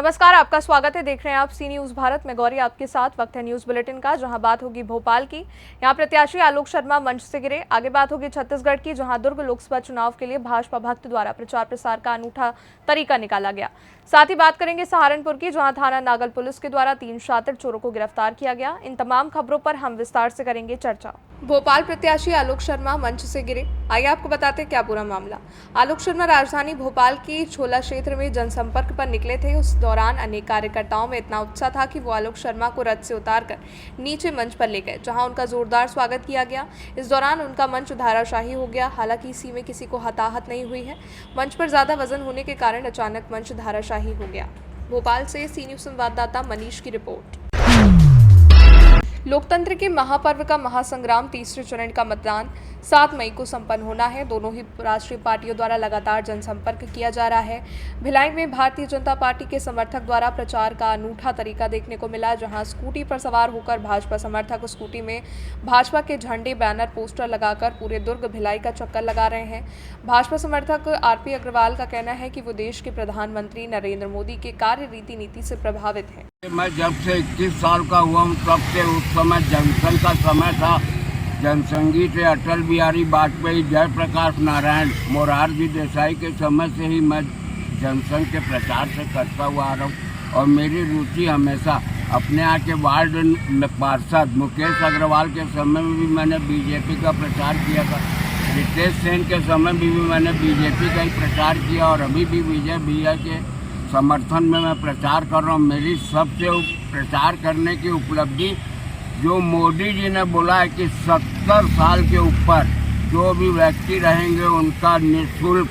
नमस्कार, आपका स्वागत है। देख रहे हैं आप सी न्यूज भारत में। गौरी आपके साथ। वक्त है न्यूज बुलेटिन का, जहां बात होगी भोपाल की। यहां प्रत्याशी आलोक शर्मा मंच से गिरे। आगे बात होगी छत्तीसगढ़ की, जहां दुर्ग लोकसभा चुनाव के लिए भाजपा भक्त द्वारा प्रचार प्रसार का अनूठा तरीका निकाला गया। साथ ही बात करेंगे सहारनपुर की, जहां थाना नागल पुलिस के द्वारा 3 शातिर चोरों को गिरफ्तार किया गया। इन तमाम खबरों पर हम विस्तार से करेंगे चर्चा। भोपाल प्रत्याशी आलोक शर्मा मंच से गिरे। आइए आपको बताते हैं क्या पूरा मामला। आलोक शर्मा राजधानी भोपाल की छोला क्षेत्र में जनसंपर्क पर निकले थे। उस दौरान अनेक कार्यकर्ताओं में इतना उत्साह था कि वो आलोक शर्मा को रथ से उतारकर नीचे मंच पर ले गए, जहां उनका जोरदार स्वागत किया गया। इस दौरान उनका मंच धाराशाही हो गया। हालांकि इसी में किसी को हताहत नहीं हुई है। मंच पर ज्यादा वजन होने के कारण अचानक मंच धाराशाही हो गया। भोपाल से सी न्यूज संवाददाता मनीष की रिपोर्ट। लोकतंत्र के महापर्व का महासंग्राम तीसरे चरण का मतदान 7 मई को संपन्न होना है। दोनों ही राष्ट्रीय पार्टियों द्वारा लगातार जनसंपर्क किया जा रहा है। भिलाई में भारतीय जनता पार्टी के समर्थक द्वारा प्रचार का अनूठा तरीका देखने को मिला, जहां स्कूटी पर सवार होकर भाजपा समर्थक स्कूटी में भाजपा के झंडे, बैनर, पोस्टर लगाकर पूरे दुर्ग भिलाई का चक्कर लगा रहे हैं। भाजपा समर्थक आरपी अग्रवाल का कहना है कि वो देश के प्रधानमंत्री नरेंद्र मोदी के कार्य रीति नीति से प्रभावित है। मैं जब से 21 साल का हुआ हूँ तब से उस समय जनसंघ का समय था। जनसंघी से अटल बिहारी वाजपेयी, जयप्रकाश नारायण, मोरारजी देसाई के समय से ही मैं जनसंघ के प्रचार से करता हुआ आ रहा हूँ। और मेरी रुचि हमेशा अपने यहाँ के वार्ड में पार्षद मुकेश अग्रवाल के समय में भी मैंने बीजेपी का प्रचार किया था। रितेश सेन के समय में भी मैंने बीजेपी का ही प्रचार किया और अभी भी विजय भैया के समर्थन में मैं प्रचार कर रहा हूँ। मेरी सबसे प्रचार करने की उपलब्धि जो मोदी जी ने बोला है कि 70 साल के ऊपर जो भी व्यक्ति रहेंगे उनका निःशुल्क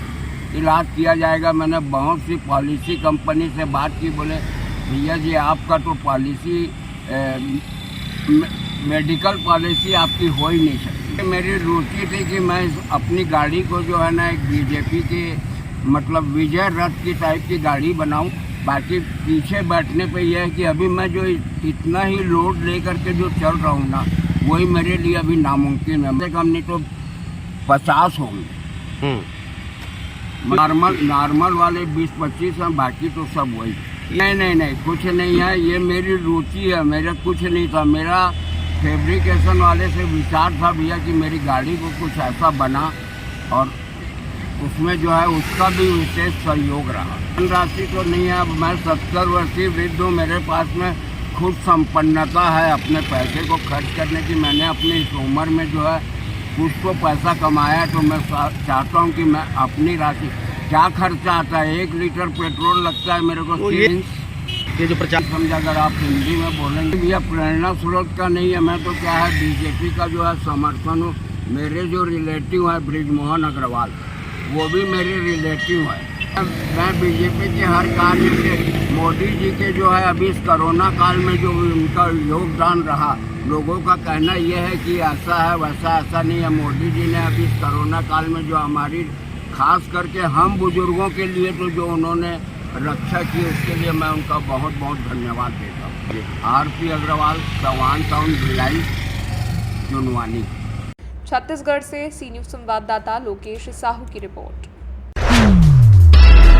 इलाज किया जाएगा। मैंने बहुत सी पॉलिसी कंपनी से बात की, बोले भैया जी आपका तो पॉलिसी मेडिकल पॉलिसी आपकी हो ही नहीं सकती। मेरी रुचि थी कि मैं अपनी गाड़ी को जो है ना एक बीजेपी के मतलब विजय रथ की टाइप की गाड़ी बनाऊं। बाकी पीछे बैठने पे यह है कि अभी मैं जो इतना ही लोड लेकर के जो चल रहा हूँ ना, वही मेरे लिए अभी नामुमकिन है। कम नहीं तो 50 होंगे। नॉर्मल वाले 20-25 हैं, बाकी तो सब वही। नहीं कुछ नहीं है। ये मेरी रुचि है, मेरा कुछ नहीं था। मेरा फैब्रिकेशन वाले से विचार था भैया कि मेरी गाड़ी को कुछ ऐसा बना, और उसमें जो है उसका भी विशेष सहयोग रहा। धनराशि तो नहीं है। अब मैं 70 वर्षीय वृद्ध हूँ, मेरे पास में खुद संपन्नता है अपने पैसे को खर्च करने की। मैंने अपनी इस उम्र में जो है कुछ तो पैसा कमाया है, तो मैं चाहता हूँ कि मैं अपनी राशि, क्या खर्चा आता है, 1 लीटर पेट्रोल लगता है मेरे को। तो ये जो प्रचार समझा, अगर आप हिंदी में बोलेंगे भैया प्रेरणा स्रोत का नहीं है। मैं तो क्या है बीजेपी का जो है समर्थन हूँ। मेरे जो रिलेटिव है बृजमोहन अग्रवाल, वो भी मेरे रिलेटिव है। मैं बीजेपी के हर कार्य से, मोदी जी के जो है अभी इस कोरोना काल में जो उनका योगदान रहा, लोगों का कहना यह है कि ऐसा है वैसा, ऐसा नहीं है। मोदी जी ने अभी इस कोरोना काल में जो हमारी खास करके हम बुजुर्गों के लिए तो जो उन्होंने रक्षा की, उसके लिए मैं उनका बहुत बहुत धन्यवाद देता हूँ। RP Agrawal, Chauhan town, Bhilai, Junwani. छत्तीसगढ़ से सी न्यूज संवाददाता लोकेश साहू की रिपोर्ट।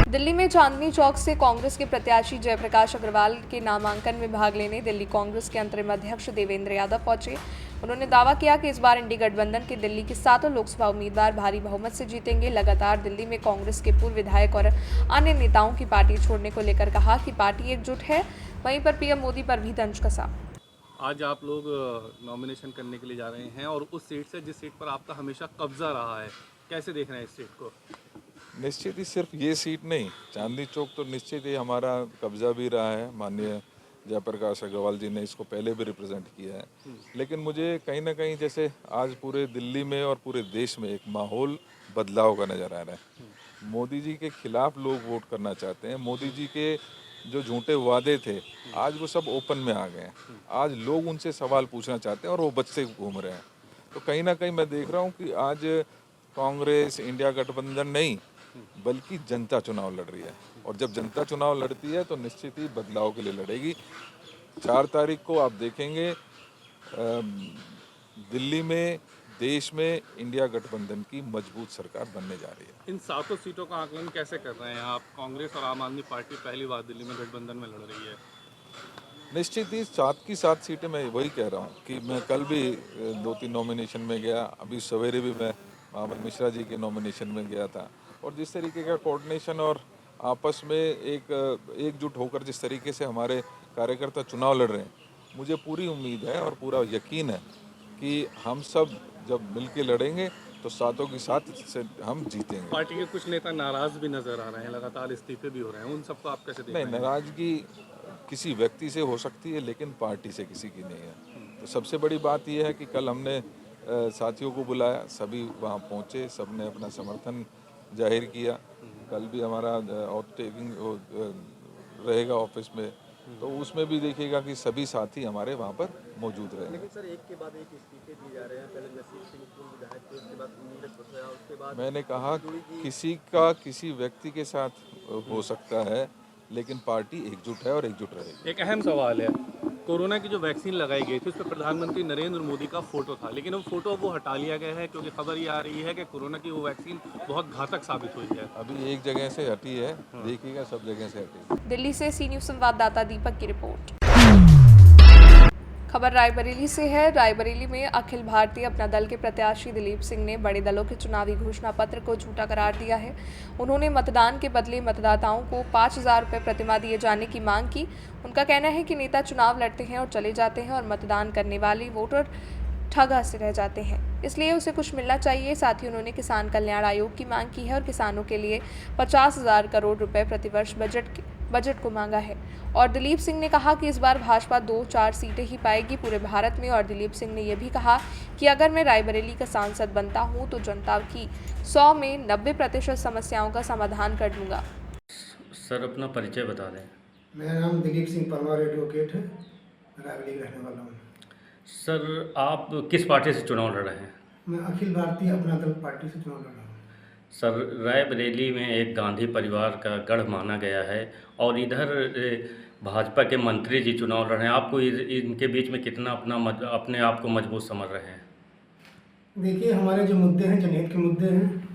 दिल्ली में चांदनी चौक से कांग्रेस के प्रत्याशी जयप्रकाश अग्रवाल के नामांकन में भाग लेने दिल्ली कांग्रेस के अंतरिम अध्यक्ष देवेंद्र यादव पहुंचे। उन्होंने दावा किया कि इस बार इंडी गठबंधन के दिल्ली के 7 लोकसभा उम्मीदवार भारी बहुमत से जीतेंगे। लगातार दिल्ली में कांग्रेस के पूर्व विधायक और अन्य नेताओं की पार्टी छोड़ने को लेकर कहा कि पार्टी एकजुट है। वहीं पर पीएम मोदी पर भी तंज कसा। आज आप लोग नॉमिनेशन करने के लिए जा रहे हैं और उस सीट से जिस सीट पर आपका हमेशा कब्जा रहा है, कैसे देख रहे हैं इस सीट को? निश्चित ही सिर्फ ये सीट नहीं, चांदनी चौक तो निश्चित ही हमारा कब्जा भी रहा है। माननीय जयप्रकाश अग्रवाल जी ने इसको पहले भी रिप्रेजेंट किया है। लेकिन मुझे कहीं ना कहीं जैसे आज पूरे दिल्ली में और पूरे देश में एक माहौल बदलाव का नज़र आ रहा है। मोदी जी के खिलाफ लोग वोट करना चाहते हैं। मोदी जी के जो झूठे वादे थे आज वो सब ओपन में आ गए हैं। आज लोग उनसे सवाल पूछना चाहते हैं और वो बच्चे घूम रहे हैं। तो कहीं ना कहीं मैं देख रहा हूँ कि आज कांग्रेस इंडिया गठबंधन नहीं बल्कि जनता चुनाव लड़ रही है। और जब जनता चुनाव लड़ती है तो निश्चित ही बदलाव के लिए लड़ेगी। 4 तारीख को आप देखेंगे दिल्ली में देश में इंडिया गठबंधन की मजबूत सरकार बनने जा रही है। इन 7 सीटों का आकलन कैसे कर रहे हैं आप? कांग्रेस और आम आदमी पार्टी पहली बार दिल्ली में गठबंधन में लड़ रही है। निश्चित ही 7 की 7 सीटें, मैं वही कह रहा हूँ कि मैं कल भी 2-3 नॉमिनेशन में गया, अभी सवेरे भी मैं महामहिम मिश्रा जी के नॉमिनेशन में गया था, और जिस तरीके का कोऑर्डिनेशन और आपस में एकजुट होकर जिस तरीके से हमारे कार्यकर्ता चुनाव लड़ रहे हैं, मुझे पूरी उम्मीद है और पूरा यकीन है कि हम सब जब मिलके लड़ेंगे तो 7 की 7 से हम जीतेंगे। पार्टी के कुछ नेता नाराज भी नजर आ रहे हैं, लगातार इस्तीफे भी हो रहे हैं, उन सबको आप कैसे देख नहीं, रहे हैं? नाराजगी किसी व्यक्ति से हो सकती है लेकिन पार्टी से किसी की नहीं है। तो सबसे बड़ी बात यह है कि कल हमने साथियों को बुलाया, सभी वहाँ पहुँचे, सबने अपना समर्थन जाहिर किया। कल भी हमारा आउटटेकिंग रहेगा ऑफिस में, तो उसमें भी देखिएगा कि सभी साथी हमारे वहाँ पर मौजूद रहे। लेकिन सर एक के बाद एक इस्तीफे दिए जा रहे हैं। पहले नसीब सिंह पूर्व विधायक थे, उसके बाद नीरज कुशवाहा, उसके बाद मैंने कहा किसी का किसी व्यक्ति के साथ हो सकता है, लेकिन पार्टी एकजुट है और एकजुट रहेगी। एक अहम सवाल है, कोरोना की जो वैक्सीन लगाई गई थी उस पर प्रधानमंत्री नरेंद्र मोदी का फोटो था, लेकिन वो फोटो हटा लिया गया है क्योंकि खबर ये आ रही है कि कोरोना की वो वैक्सीन बहुत घातक साबित हुई है। अभी एक जगह से हटी है, देखिएगा सब जगह से हटी। दिल्ली से सी न्यूज़ संवाददाता दीपक की रिपोर्ट। खबर रायबरेली से है। रायबरेली में अखिल भारतीय अपना दल के प्रत्याशी दिलीप सिंह ने बड़े दलों के चुनावी घोषणा पत्र को झूठा करार दिया है। उन्होंने मतदान के बदले मतदाताओं को 5,000 रुपये प्रतिमाह दिए जाने की मांग की। उनका कहना है कि नेता चुनाव लड़ते हैं और चले जाते हैं और मतदान करने वाले वोटर ठगा से रह जाते हैं, इसलिए उसे कुछ मिलना चाहिए। साथ ही उन्होंने किसान कल्याण आयोग की मांग की है और किसानों के लिए 50,000 करोड़ रुपए प्रतिवर्ष बजट को मांगा है। और दिलीप सिंह ने कहा कि इस बार भाजपा 2-4 सीटें ही पाएगी पूरे भारत में। और दिलीप सिंह ने यह भी कहा कि अगर मैं रायबरेली का सांसद बनता हूं तो जनता की 100 में 90% समस्याओं का समाधान कर दूंगा। सर अपना परिचय बता दें। मेरा नाम दिलीप सिंह परमार एडवोकेट है, रायबरेली रहने वाला हूँ। सर आप किस पार्टी से चुनाव लड़ रहे हैं? मैं अखिल भारतीय अपना दल पार्टी से चुनाव लड़ रहा हूँ। सर रायबरेली में एक गांधी परिवार का गढ़ माना गया है और इधर भाजपा के मंत्री जी चुनाव लड़ रहे हैं। आपको इनके बीच में कितना अपने आप को मजबूत समझ रहे हैं? देखिए, हमारे जो मुद्दे हैं जनहित के मुद्दे हैं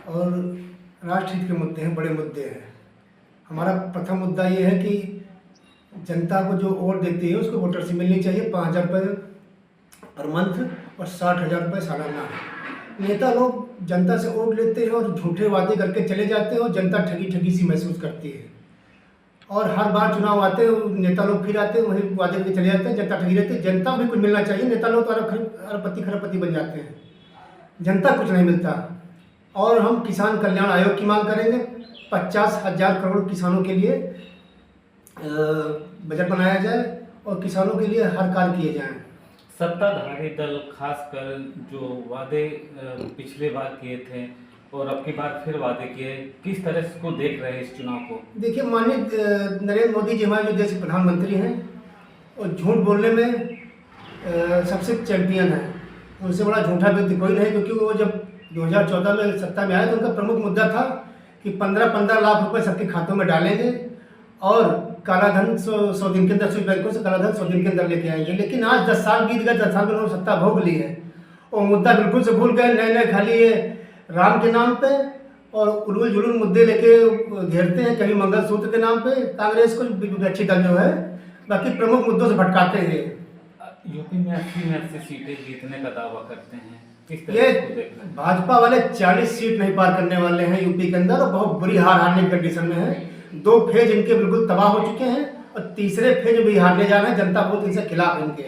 और राष्ट्रहित के मुद्दे हैं, बड़े मुद्दे हैं। हमारा प्रथम मुद्दा ये है कि जनता को जो वोट देती है उसको वोटर से मिलनी चाहिए 5,000 रुपये पर मंथ और 60,000 रुपये सालाना। नेता लोग जनता से वोट लेते हैं और झूठे वादे करके चले जाते हैं और जनता ठगी सी महसूस करती है। और हर बार चुनाव आते हैं नेता लोग फिर आते हैं, वही वादे करके चले जाते हैं, जनता ठगी रहती है। जनता को भी कुछ मिलना चाहिए। नेता लोग तो अरबपति खरबपति बन जाते हैं, जनता कुछ नहीं मिलता। और हम किसान कल्याण आयोग की मांग करेंगे। 50,000 करोड़ किसानों के लिए बजट बनाया जाए और किसानों के लिए हर कार्य किए जाएं। सत्ताधारी दल खासकर जो वादे पिछले बार किए थे और अब की बार फिर वादे किए, किस तरह को देख रहे हैं इस चुनाव को? देखिए, माननीय नरेंद्र मोदी जी हमारे जो देश के प्रधानमंत्री हैं और झूठ बोलने में सबसे चैंपियन है। उनसे बड़ा झूठा व्यक्ति कोई नहीं, क्योंकि वो जब 2014 में सत्ता में आए तो उनका प्रमुख मुद्दा था कि 15-15 लाख रुपए सबके खातों में डालेंगे और कालाधन 100 दिन के अंदर स्विस बैंकों से कालाधन 100 दिन के अंदर लेके आएंगे। लेकिन आज 10 साल बीत गए, 10 साल में उन्होंने सत्ता भोग ली है और मुद्दा बिल्कुल से भूल गए। नए खाली ये राम के नाम पे और उलूल जुलूल मुद्दे लेके घेरते हैं, कभी मंगलसूत्र के नाम पे कांग्रेस को विपक्षी दल जो है बाकी प्रमुख मुद्दों से भटकाते हैं। यूपी में 80 सीटें जीतने का दावा करते हैं, किस तरह ये को देख रहे हैं? भाजपा वाले 40 सीट नहीं पार करने वाले हैं यूपी के अंदर और बहुत बुरी हारने की कंडीशन में है। 2 फेज इनके बिल्कुल तबाह हो चुके हैं और तीसरे फेज भी हारने जा रहे हैं। जनता बहुत इनसे खिलाफ इनके।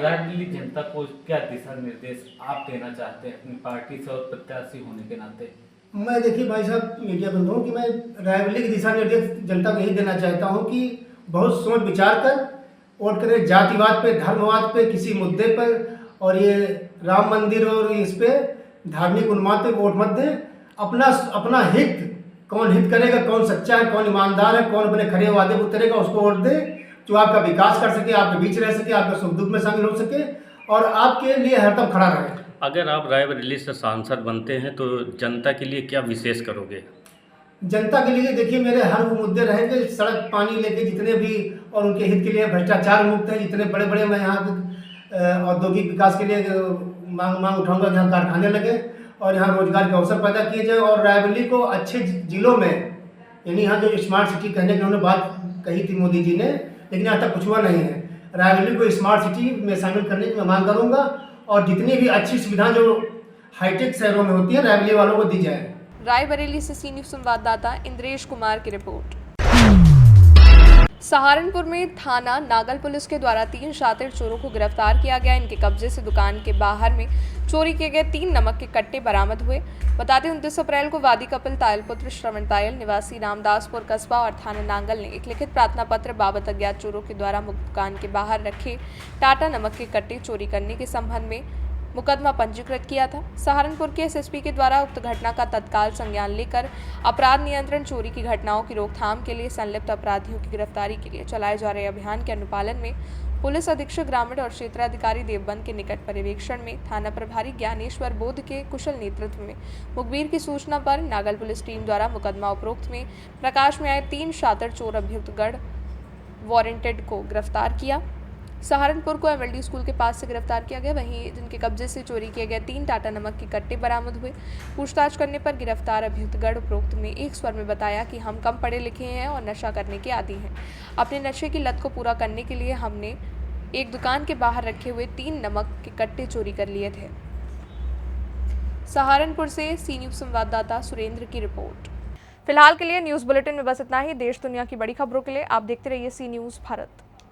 रायबरेली जनता को क्या दिशा निर्देश आप देना चाहते हैं अपनी पार्टी से और प्रत्याशी होने के नाते? मैं देखिए भाई साहब मीडिया बंधुओं कि मैं रायबरेली की दिशा निर्देश जनता को यही देना चाहता हूँ कि बहुत सोच विचार कर वोट करें। जातिवाद पे, धर्मवाद पे, किसी मुद्दे पर और ये राम मंदिर और इस पे धार्मिक उन्माद पे वोट मत दें। अपना हित, कौन हित करेगा, कौन सच्चा है, कौन ईमानदार है, कौन अपने खरे वादे पर उतरेगा, उसको वोट दे जो आपका विकास कर सके, आपके बीच रह सके, आपके सुख दुख में शामिल हो सके और आपके लिए हरदम खड़ा रहे। अगर आप रायबरेली से सांसद बनते हैं तो जनता के लिए क्या विशेष करोगे? जनता के लिए देखिए मेरे हर वो मुद्दे रहेंगे, सड़क पानी लेके जितने भी और उनके हित के लिए भ्रष्टाचार मुक्त है, जितने बड़े बड़े मैं यहाँ औद्योगिक विकास के लिए मांग उठाऊंगा कि यहाँ कारखाने लगे और यहाँ रोजगार के अवसर पैदा किए जाए और रायबरेली को अच्छे जिलों में, यानी यहाँ जो स्मार्ट सिटी कहने की उन्होंने बात कही थी मोदी जी ने, लेकिन यहाँ तक कुछ हुआ नहीं है। रायबरेली को स्मार्ट सिटी में शामिल करने की मैं मांग करूँगा और जितनी भी अच्छी सुविधा जो हाईटेक शहरों में होती है रायबरेली वालों को दी जाए। रायबरेली से सी न्यूज़ संवाददाता इंद्रेश कुमार की रिपोर्ट। सहारनपुर में थाना नागल पुलिस के द्वारा 3 शातिर चोरों को गिरफ्तार किया गया। इनके कब्जे से दुकान के बाहर में चोरी किए गए 3 नमक के कट्टे बरामद हुए। बता दें 29 अप्रैल को वादी कपिल तायल पुत्र श्रवण तायल निवासी रामदासपुर कस्बा और थाना नांगल ने एक लिखित प्रार्थना पत्र बाबत अज्ञात चोरों के द्वारा दुकान के बाहर रखे टाटा नमक के कट्टे चोरी करने के संबंध में मुकदमा पंजीकृत किया था। सहारनपुर के एसएसपी के द्वारा उक्त घटना का तत्काल संज्ञान लेकर अपराध नियंत्रण चोरी की घटनाओं की रोकथाम के लिए संलिप्त अपराधियों की गिरफ्तारी के लिए चलाए जा रहे अभियान के अनुपालन में पुलिस अधीक्षक ग्रामीण और क्षेत्राधिकारी देवबंद के निकट पर्यवेक्षण में थाना प्रभारी ज्ञानेश्वर बोध के कुशल नेतृत्व में मुखबिर की सूचना पर नागल पुलिस टीम द्वारा मुकदमा उपरोक्त में प्रकाश में आए 3 शातिर चोर अभियुक्त गढ़ वारंटेड को गिरफ्तार किया। सहारनपुर को एमएलडी स्कूल के पास से गिरफ्तार किया गया। वहीं जिनके कब्जे से चोरी किए गए 3 टाटा नमक के कट्टे बरामद हुए। पूछताछ करने पर गिरफ्तार अभियुक्त गढ़ उपरोक्त में एक स्वर में बताया कि हम कम पढ़े लिखे हैं और नशा करने के आदी हैं। अपने नशे की लत को पूरा करने के लिए हमने एक दुकान के बाहर रखे हुए 3 नमक के कट्टे चोरी कर लिए थे। सहारनपुर से सी न्यूज़ संवाददाता सुरेंद्र की रिपोर्ट। फिलहाल के लिए न्यूज़ बुलेटिन में बस इतना ही। देश दुनिया की बड़ी खबरों के लिए आप देखते रहिए सी न्यूज़ भारत।